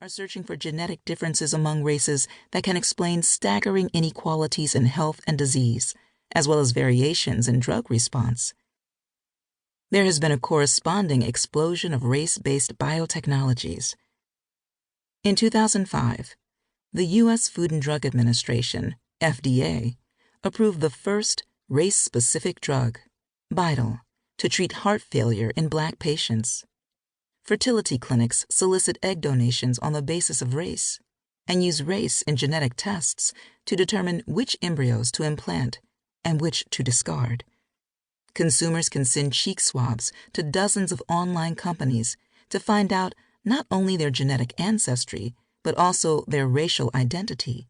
are searching for genetic differences among races that can explain staggering inequalities in health and disease, as well as variations in drug response. There has been a corresponding explosion of race-based biotechnologies. In 2005, the U.S. Food and Drug Administration, FDA, approved the first race-specific drug, Vital, to treat heart failure in Black patients. Fertility clinics solicit egg donations on the basis of race and use race in genetic tests to determine which embryos to implant and which to discard. Consumers can send cheek swabs to dozens of online companies to find out not only their genetic ancestry, but also their racial identity.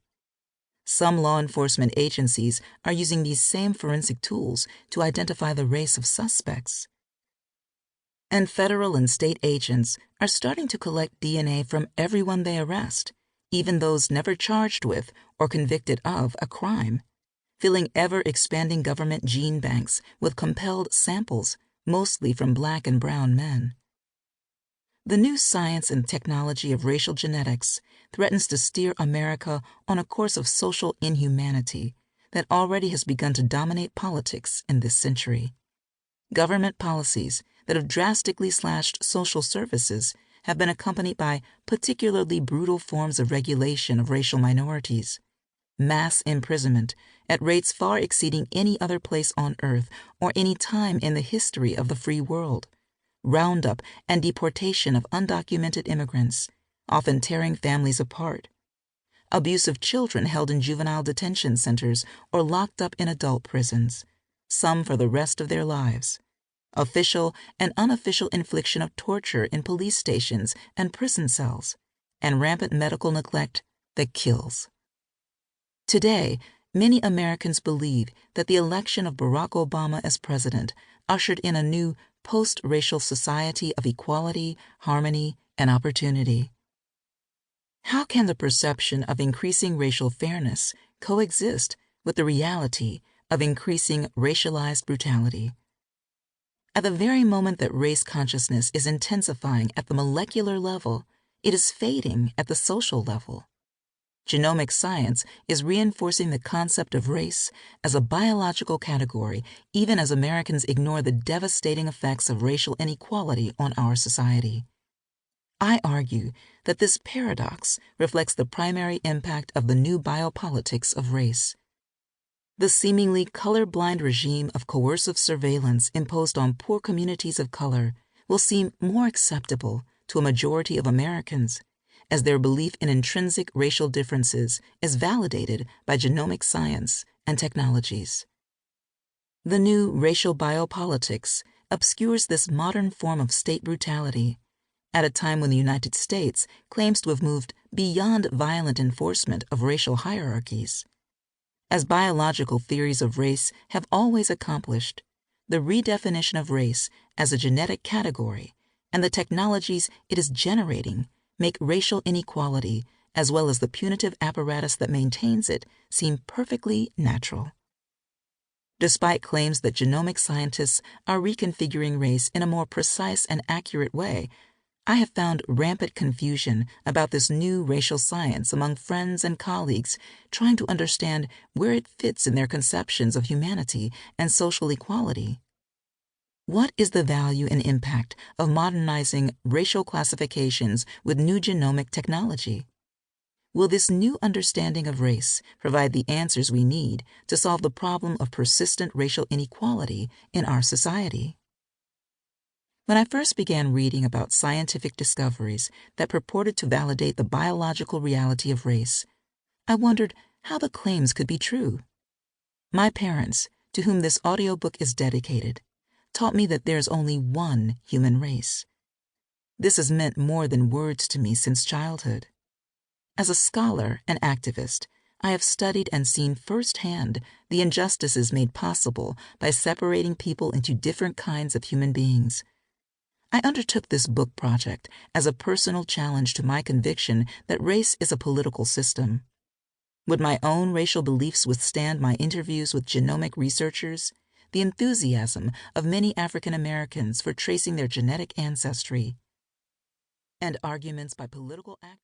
Some law enforcement agencies are using these same forensic tools to identify the race of suspects. And federal and state agents are starting to collect DNA from everyone they arrest, even those never charged with or convicted of a crime, filling ever-expanding government gene banks with compelled samples, mostly from Black and brown men. The new science and technology of racial genetics threatens to steer America on a course of social inhumanity that already has begun to dominate politics in this century. Government policies that have drastically slashed social services have been accompanied by particularly brutal forms of regulation of racial minorities, mass imprisonment at rates far exceeding any other place on earth or any time in the history of the free world, roundup and deportation of undocumented immigrants, often tearing families apart, abuse of children held in juvenile detention centers or locked up in adult prisons, some for the rest of their lives, official and unofficial infliction of torture in police stations and prison cells, and rampant medical neglect that kills. Today, many Americans believe that the election of Barack Obama as president ushered in a new post-racial society of equality, harmony, and opportunity. How can the perception of increasing racial fairness coexist with the reality of increasing racialized brutality? At the very moment that race consciousness is intensifying at the molecular level, it is fading at the social level. Genomic science is reinforcing the concept of race as a biological category, even as Americans ignore the devastating effects of racial inequality on our society. I argue that this paradox reflects the primary impact of the new biopolitics of race. The seemingly colorblind regime of coercive surveillance imposed on poor communities of color will seem more acceptable to a majority of Americans as their belief in intrinsic racial differences is validated by genomic science and technologies. The new racial biopolitics obscures this modern form of state brutality at a time when the United States claims to have moved beyond violent enforcement of racial hierarchies. As biological theories of race have always accomplished, the redefinition of race as a genetic category and the technologies it is generating make racial inequality, as well as the punitive apparatus that maintains it, seem perfectly natural. Despite claims that genomic scientists are reconfiguring race in a more precise and accurate way, I have found rampant confusion about this new racial science among friends and colleagues trying to understand where it fits in their conceptions of humanity and social equality. What is the value and impact of modernizing racial classifications with new genomic technology? Will this new understanding of race provide the answers we need to solve the problem of persistent racial inequality in our society? When I first began reading about scientific discoveries that purported to validate the biological reality of race, I wondered how the claims could be true. My parents, to whom this audiobook is dedicated, taught me that there's only one human race. This has meant more than words to me since childhood. As a scholar and activist, I have studied and seen firsthand the injustices made possible by separating people into different kinds of human beings. I undertook this book project as a personal challenge to my conviction that race is a political system. Would my own racial beliefs withstand my interviews with genomic researchers, the enthusiasm of many African Americans for tracing their genetic ancestry, and arguments by political activists?